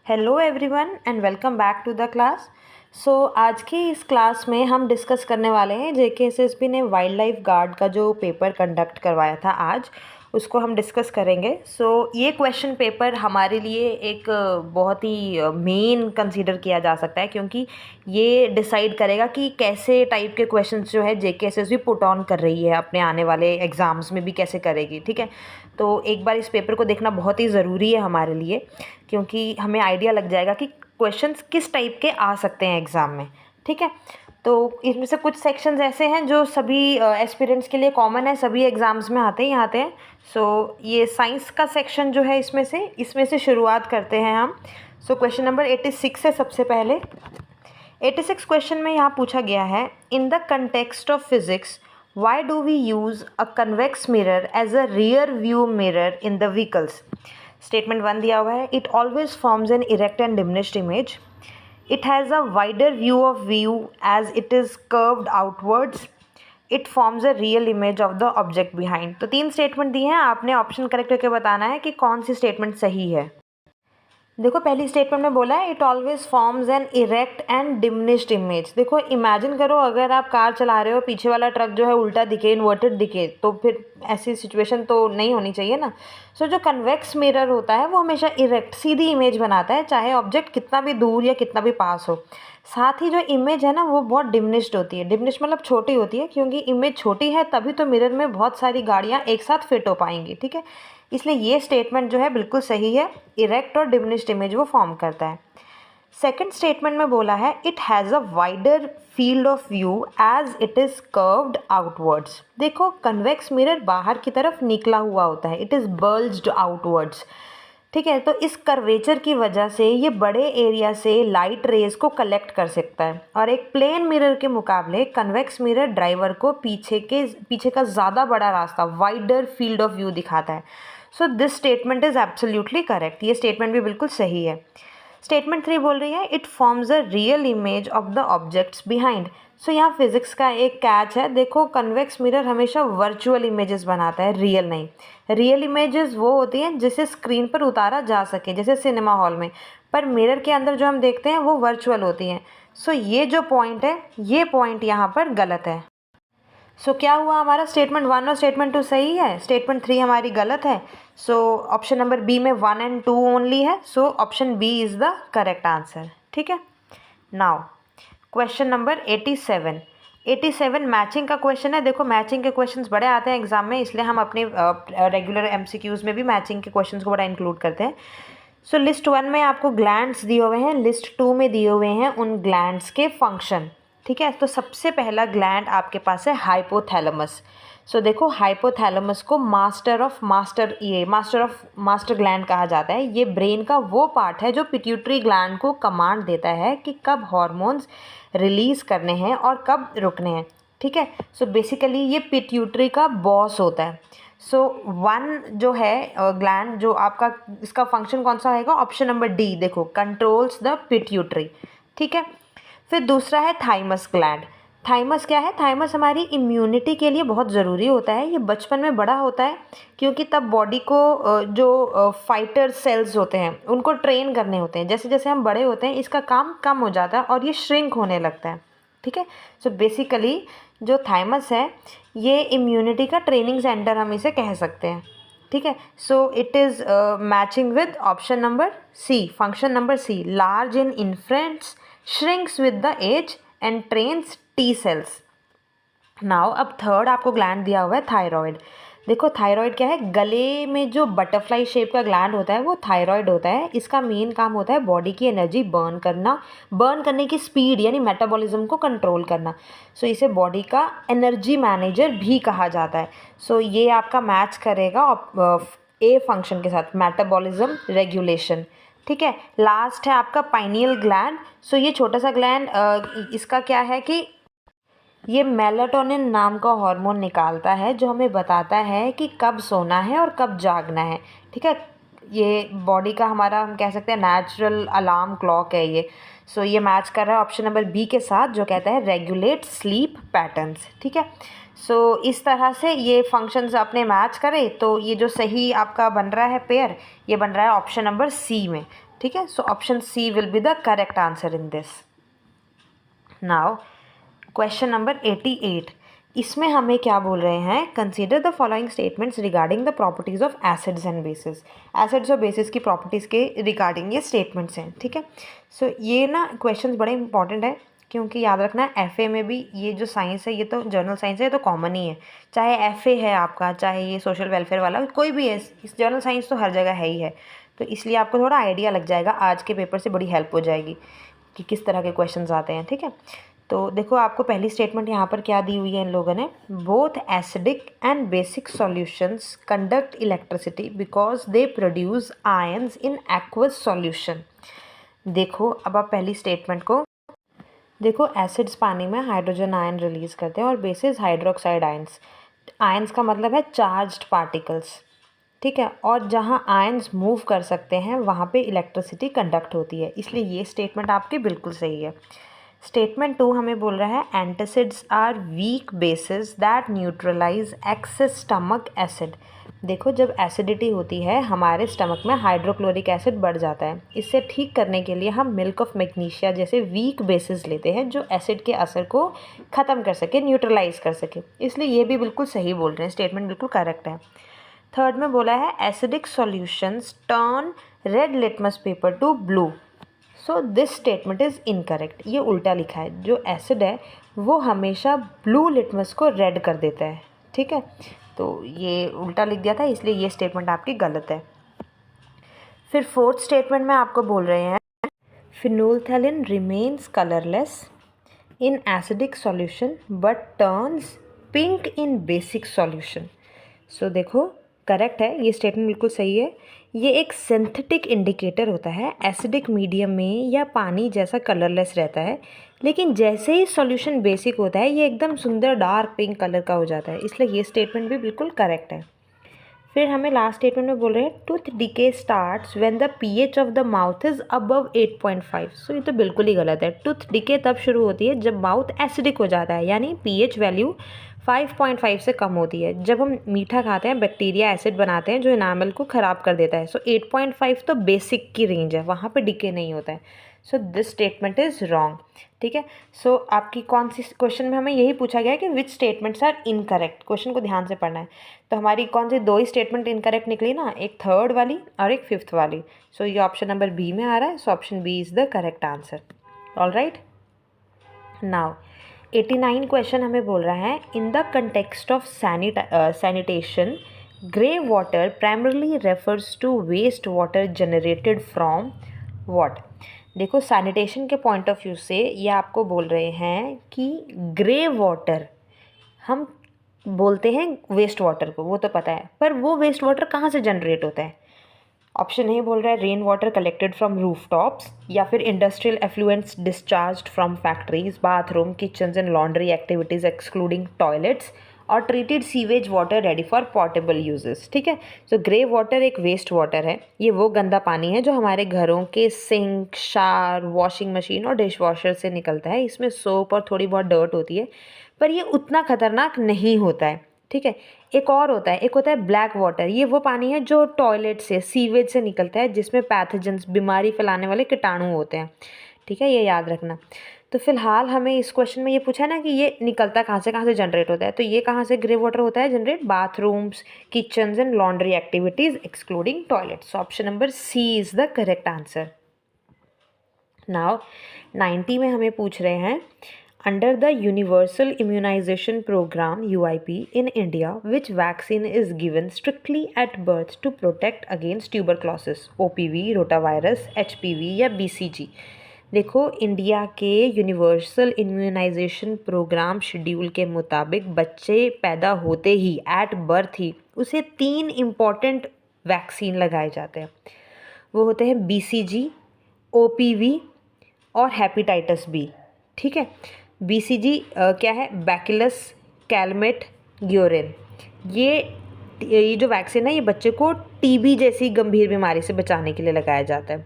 Hello everyone and welcome back to the class. आज की इस क्लास में हम डिस्कस करने वाले हैं जेकेएसएसबी ने वाइल्ड लाइफ गार्ड का जो पेपर कंडक्ट करवाया था आज, उसको हम डिस्कस करेंगे। ये क्वेश्चन पेपर हमारे लिए एक बहुत ही मेन कंसीडर किया जा सकता है, क्योंकि ये डिसाइड करेगा कि कैसे टाइप के क्वेश्चंस जो है जेकेएसएसबी पुट ऑन कर रही है अपने आने वाले एग्ज़ाम्स में भी कैसे करेगी। ठीक है, तो एक बार इस पेपर को देखना बहुत ही ज़रूरी है हमारे लिए, क्योंकि हमें आइडिया लग जाएगा कि क्वेश्चंस किस टाइप के आ सकते हैं एग्ज़ाम में। ठीक है, तो इसमें से कुछ सेक्शंस ऐसे हैं जो सभी एस्पिरेंट्स के लिए कॉमन है, सभी एग्ज़ाम्स में आते ही आते हैं। ये साइंस का सेक्शन जो है इसमें से शुरुआत करते हैं हम। क्वेश्चन नंबर 86 है सबसे पहले। 86 क्वेश्चन में यहाँ पूछा गया है, in the context of physics why do we use a convex mirror as a rear view mirror in the vehicles? Statement 1 दिया हुआ है, it always forms an erect and diminished image. It has a wider view as it is curved outwards. It forms a real image of the object behind. तो 3 statement दिए हैं, आपने option correct करके बताना है कि कौन सी स्टेटमेंट सही है। देखो, पहली स्टेटमेंट में बोला है it always forms an erect and diminished image. देखो, इमेजिन करो अगर आप कार चला रहे हो, पीछे वाला ट्रक जो है उल्टा दिखे, इन्वर्टेड दिखे, तो फिर ऐसी सिचुएशन तो नहीं होनी चाहिए ना। जो कन्वेक्स मिरर होता है वो हमेशा इरेक्ट सीधी इमेज बनाता है, चाहे ऑब्जेक्ट कितना भी दूर या कितना भी पास हो। साथ ही जो इमेज है ना वो बहुत डिमिनिश्ड होती है। डिमिनिश्ड मतलब छोटी होती है, क्योंकि इमेज छोटी है तभी तो मिरर में बहुत सारी गाड़ियाँ एक साथ फिट हो पाएंगी। ठीक है, इसलिए ये स्टेटमेंट जो है बिल्कुल सही है, इरेक्ट और डिमिनिश्ड इमेज वो फॉर्म करता है। सेकंड स्टेटमेंट में बोला है it has a wider field of view as it is curved outwards. देखो, कन्वेक्स मिरर बाहर की तरफ निकला हुआ होता है, इट इज़ बल्ज्ड आउटवर्ड्स। ठीक है, तो इस कर्वेचर की वजह से ये बड़े एरिया से लाइट रेज को कलेक्ट कर सकता है, और एक प्लेन मिरर के मुकाबले कन्वेक्स मिरर ड्राइवर को पीछे का ज़्यादा बड़ा रास्ता, वाइडर फील्ड ऑफ व्यू दिखाता है। This statement is absolutely correct, ये स्टेटमेंट भी बिल्कुल सही है। स्टेटमेंट 3 बोल रही है it forms a real image of the objects behind. यहाँ फिजिक्स का एक कैच है। देखो, कन्वेक्स मिरर हमेशा वर्चुअल इमेजेस बनाता है, रियल नहीं। रियल इमेजेस वो होती हैं जिसे स्क्रीन पर उतारा जा सके, जैसे सिनेमा हॉल में, पर मिरर के अंदर जो हम देखते हैं वो वर्चुअल होती हैं। ये जो पॉइंट है, ये पॉइंट यहाँ पर गलत है। क्या हुआ, हमारा स्टेटमेंट 1 और स्टेटमेंट 2 सही है, स्टेटमेंट 3 हमारी गलत है। ऑप्शन नंबर बी में 1 एंड 2 ओनली है, option B is the correct answer. ठीक है, नाउ क्वेश्चन नंबर 87 मैचिंग का क्वेश्चन है। देखो, मैचिंग के क्वेश्चंस बड़े आते हैं एग्जाम में, इसलिए हम अपने रेगुलर एमसीक्यूज़ में भी मैचिंग के क्वेश्चंस को बड़ा इंक्लूड करते हैं। लिस्ट 1 में आपको ग्लैंड्स दिए हुए हैं, लिस्ट 2 में दिए हुए हैं उन ग्लैंड्स के फंक्शन। ठीक है, तो सबसे पहला ग्लैंड आपके पास है हाइपोथैलेमस। देखो, हाइपोथैलेमस को मास्टर ऑफ मास्टर ग्लैंड कहा जाता है। ये ब्रेन का वो पार्ट है जो पिट्यूटरी ग्लैंड को कमांड देता है कि कब हार्मोन्स रिलीज़ करने हैं और कब रुकने हैं। ठीक है, बेसिकली ये पिट्यूटरी का बॉस होता है। 1 जो है ग्लैंड जो आपका, इसका फंक्शन कौन सा होगा, ऑप्शन नंबर डी। देखो, कंट्रोल्स द पिट्यूटरी। ठीक है, फिर दूसरा है थाइमस ग्लैंड। थाइमस क्या है, थाइमस हमारी इम्यूनिटी के लिए बहुत ज़रूरी होता है। ये बचपन में बड़ा होता है, क्योंकि तब बॉडी को जो फाइटर सेल्स होते हैं उनको ट्रेन करने होते हैं। जैसे जैसे हम बड़े होते हैं इसका काम कम हो जाता है और ये श्रिंक होने लगता है। ठीक है, बेसिकली जो थाइमस है ये इम्यूनिटी का ट्रेनिंग सेंटर हम इसे कह सकते हैं। ठीक है, it is matching with option number C, function number C, large in infants, shrinks with the age and trains T cells. Now, अब थर्ड आपको ग्लैंड दिया हुआ है थायराइड। देखो, थायराइड क्या है, गले में जो बटरफ्लाई शेप का ग्लैंड होता है वो थायराइड होता है। इसका मेन काम होता है बॉडी की एनर्जी बर्न करने की स्पीड यानी मेटाबॉलिज्म को कंट्रोल करना। इसे बॉडी का एनर्जी मैनेजर भी कहा जाता है। ये आपका मैच करेगा ए फंक्शन के साथ, मेटाबॉलिज्म रेगुलेशन। ठीक है, लास्ट है आपका पाइनियल ग्लैंड। ये छोटा सा ग्लैंड, इसका क्या है कि ये मेलाटोनिन नाम का हार्मोन निकालता है जो हमें बताता है कि कब सोना है और कब जागना है। ठीक है, ये बॉडी का हमारा, हम कह सकते हैं, नेचुरल अलार्म क्लॉक है ये। ये मैच कर रहा है ऑप्शन नंबर बी के साथ, जो कहता है रेगुलेट स्लीप पैटर्न्स। ठीक है, इस तरह से ये फंक्शंस आपने मैच करे तो ये जो सही आपका बन रहा है पेयर, ये बन रहा है ऑप्शन नंबर सी में। ठीक ठीक है, so option C will be the correct answer in this. Now question number 88, इसमें हमें क्या बोल रहे हैं, consider the following statements regarding the properties of acids and bases. Acids और बेसिस की प्रॉपर्टीज़ के रिगार्डिंग ये स्टेटमेंट्स हैं, ठीक है। सो ये ना क्वेश्चंस बड़े इंपॉर्टेंट है, क्योंकि याद रखना एफए में भी ये जो साइंस है, ये तो जर्नल साइंस है, ये तो कॉमन ही है, चाहे एफए है आपका, चाहे ये सोशल वेलफेयर वाला कोई भी है, इस जर्नल साइंस तो हर जगह है ही है। तो इसलिए आपको थोड़ा आइडिया लग जाएगा, आज के पेपर से बड़ी हेल्प हो जाएगी कि किस तरह के क्वेश्चंस आते हैं, ठीक है। तो देखो आपको पहली स्टेटमेंट यहाँ पर क्या दी हुई है इन लोगों ने, both acidic and basic solutions conduct electricity because they produce ions in aqueous solution. देखो अब आप पहली स्टेटमेंट को देखो, एसिड्स पानी में हाइड्रोजन आयन रिलीज़ करते हैं और बेसिस हाइड्रोक्साइड आयंस। आयंस का मतलब है चार्ज्ड पार्टिकल्स, ठीक है, और जहाँ आयंस मूव कर सकते हैं वहाँ पे इलेक्ट्रिसिटी कंडक्ट होती है, इसलिए ये स्टेटमेंट आपकी बिल्कुल सही है। स्टेटमेंट 2 हमें बोल रहा है antacids are weak bases that neutralise excess stomach acid. देखो जब एसिडिटी होती है हमारे स्टमक में हाइड्रोक्लोरिक एसिड बढ़ जाता है, इसे ठीक करने के लिए हम मिल्क ऑफ मैग्नीशिया जैसे वीक बेसिस लेते हैं जो एसिड के असर को ख़त्म कर सके, न्यूट्रलाइज कर सके, इसलिए ये भी बिल्कुल सही बोल रहे हैं, स्टेटमेंट बिल्कुल करेक्ट है। थर्ड में बोला है acidic solutions turn red litmus paper two blue. So this statement is incorrect, ये उल्टा लिखा है, जो एसिड है वो हमेशा ब्लू लिटमस को रेड कर देता है, ठीक है, तो ये उल्टा लिख दिया था, इसलिए ये स्टेटमेंट आपकी गलत है। फिर फोर्थ स्टेटमेंट में आपको बोल रहे हैं phenolphthalein remains colourless in acidic solution but turns pink in basic solution. So देखो करेक्ट है, ये स्टेटमेंट बिल्कुल सही है। ये एक सिंथेटिक इंडिकेटर होता है, एसिडिक मीडियम में या पानी जैसा कलरलेस रहता है, लेकिन जैसे ही सॉल्यूशन बेसिक होता है ये एकदम सुंदर डार्क पिंक कलर का हो जाता है, इसलिए ये स्टेटमेंट भी बिल्कुल करेक्ट है। फिर हमें लास्ट स्टेटमेंट में बोल रहे हैं tooth decay starts when the pH of the mouth is above 8.5। सो ये तो बिल्कुल ही गलत है, टूथ डिके तब शुरू होती है जब माउथ एसिडिक हो जाता है, यानी पीएच वैल्यू 5.5 से कम होती है। जब हम मीठा खाते हैं बैक्टीरिया एसिड बनाते हैं जो इनामल को ख़राब कर देता है। सो 8.5 तो बेसिक की रेंज है, वहाँ पे डिके नहीं होता है। So this statement is wrong, ठीक है। सो आपकी कौन सी क्वेश्चन में हमें यही पूछा गया है कि विच स्टेटमेंट्स आर इनकरेक्ट, क्वेश्चन को ध्यान से पढ़ना है। तो हमारी कौन सी दो ही स्टेटमेंट इनकरेक्ट निकली ना, एक थर्ड वाली और एक फिफ्थ वाली। सो ये ऑप्शन नंबर बी में आ रहा है, so option B is the correct answer. All right, now 89 question हमें बोल रहा है in the context of sanitation grey water primarily refers to waste water generated from what. देखो सैनिटेशन के पॉइंट ऑफ व्यू से ये आपको बोल रहे हैं कि ग्रे वाटर हम बोलते हैं वेस्ट वाटर को, वो तो पता है, पर वो वेस्ट वाटर कहाँ से जनरेट होता है। ऑप्शन ए बोल रहा है rain water collected from rooftops, या फिर industrial effluents discharged from factories, bathroom, kitchens and laundry activities excluding toilets, और treated sewage water ready for portable uses, ठीक है। सो ग्रे वाटर एक वेस्ट वाटर है, ये वो गंदा पानी है जो हमारे घरों के सिंक, शावर, वॉशिंग मशीन और डिश वॉशर से निकलता है। इसमें सोप और थोड़ी बहुत डर्ट होती है, पर ये उतना खतरनाक नहीं होता है, ठीक है। एक और होता है, एक होता है ब्लैक वाटर, ये वो पानी है जो टॉयलेट से, सीवेज से निकलता है, जिसमें पैथोजेंस, बीमारी फैलाने वाले कीटाणु होते हैं, ठीक है, ये याद रखना। तो फिलहाल हमें इस क्वेश्चन में ये पूछा है ना कि ये निकलता कहाँ से जनरेट होता है, तो ये कहाँ से ग्रे वाटर होता है generate, bathrooms, kitchens and laundry activities excluding toilets. Option number C is the correct answer. Now 90 में हमें पूछ रहे हैं under the universal immunisation programme UIP in India, which vaccine is given strictly at birth to protect against tuberculosis, OPV, rotavirus, HPV या BCG। देखो India के universal immunisation programme schedule के मुताबिक बच्चे पैदा होते ही एट बर्थ ही उसे 3 इम्पॉर्टेंट वैक्सीन लगाए जाते हैं, वो होते हैं BCG, OPV और हेपेटाइटिस B, ठीक है। BCG क्या है, बैसिलस कैलमेट ग्योरेन। ये जो वैक्सीन है ये बच्चे को TB जैसी गंभीर बीमारी से बचाने के लिए लगाया जाता है,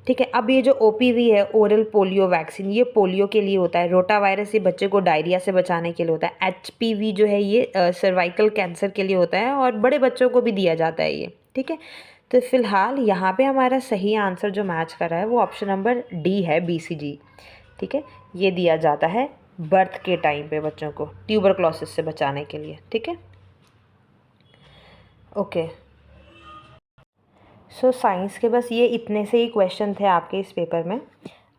ठीक है। अब ये जो OPV है, ओरल पोलियो वैक्सीन, ये पोलियो के लिए होता है। रोटावायरस ये बच्चे को डायरिया से बचाने के लिए होता है। HPV जो है ये सर्वाइकल कैंसर के लिए होता है और बड़े बच्चों को भी दिया जाता है ये, ठीक है। तो फ़िलहाल यहाँ पे हमारा सही आंसर जो मैच कर रहा है वो ऑप्शन नंबर डी है, BCG। ठीक है, ये दिया जाता है बर्थ के टाइम पे बच्चों को ट्यूबरक्लोसिस से बचाने के लिए। ठीक है, ओके। सो साइंस के बस ये इतने से ही क्वेश्चन थे आपके इस पेपर में।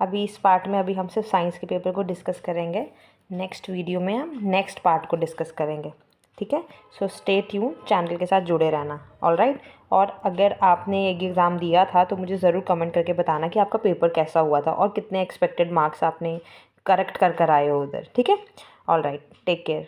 अभी इस पार्ट में अभी हम सिर्फ साइंस के पेपर को डिस्कस करेंगे। नेक्स्ट वीडियो में हम नेक्स्ट पार्ट को डिस्कस करेंगे। ठीक है, सो स्टे ट्यून, चैनल के साथ जुड़े रहना। ऑल राइट, और अगर आपने एक एग्ज़ाम दिया था तो मुझे ज़रूर कमेंट करके बताना कि आपका पेपर कैसा हुआ था और कितने एक्सपेक्टेड मार्क्स आपने करेक्ट कर आए हो उधर। ठीक है, ऑल राइट, टेक केयर।